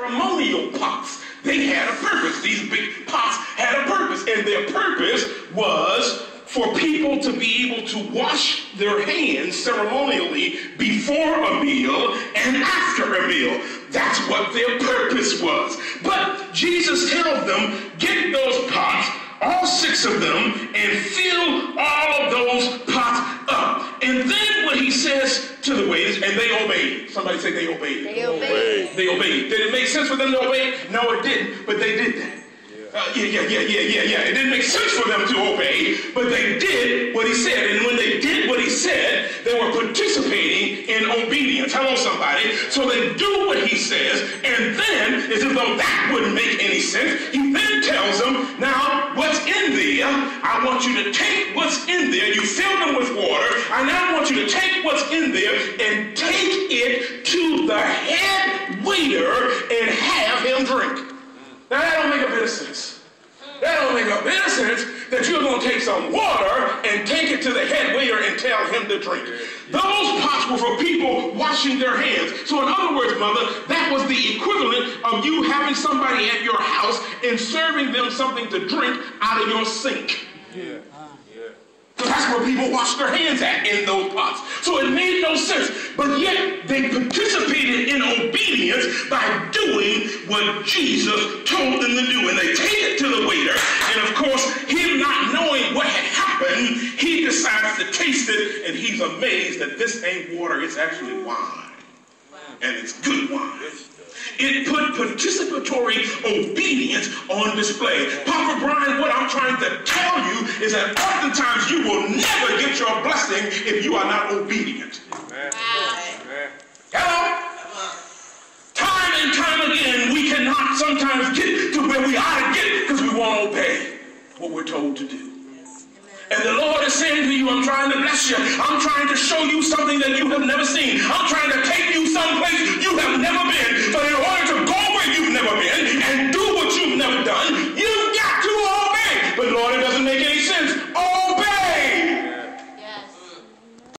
ceremonial pots. They had a purpose. These big pots had a purpose, and their purpose was for people to be able to wash their hands ceremonially before a meal and after a meal. That's what their purpose was. But Jesus tells them, get those pots, all 6 of them, and fill all of those pots up. And then what he says to the waiters, and they obeyed. Somebody say they obeyed. They obeyed. They obeyed. Did it make sense for them to obey? No, it didn't, but they did that. It didn't make sense for them to obey, but they did what he said. And when they did what he said, they were participating in obedience. Hello, somebody. So they do what he says, and then, as if though that wouldn't make any sense, he then tells them, now, what's in there, I want you to take what's in there. You fill them with water. I now want you to take what's in there and take it to the head waiter and have him drink. Now, that don't make a bit of sense. That don't make a bit of sense that you're going to take some water and take it to the head waiter and tell him to drink. Those pots were for people washing their hands. So in other words, mother, that was the equivalent of you having somebody at your house and serving them something to drink out of your sink. Yeah. So that's where people wash their hands at, in those pots. So it made no sense. But yet they participated in obedience by doing what Jesus told them to do. And they take it to the waiter. And of course, him not knowing what had happened, he decides to taste it. And he's amazed that this ain't water, it's actually wine. And it's good wine. It put participatory obedience on display. Papa Brian, what I'm trying to tell you is that oftentimes you will never get your blessing if you are not obedient. Amen. Hello? Time and time again, we cannot sometimes get to where we ought to get because we won't obey what we're told to do. And the Lord is saying to you, I'm trying to bless you. I'm trying to show you something that you have never seen. I'm trying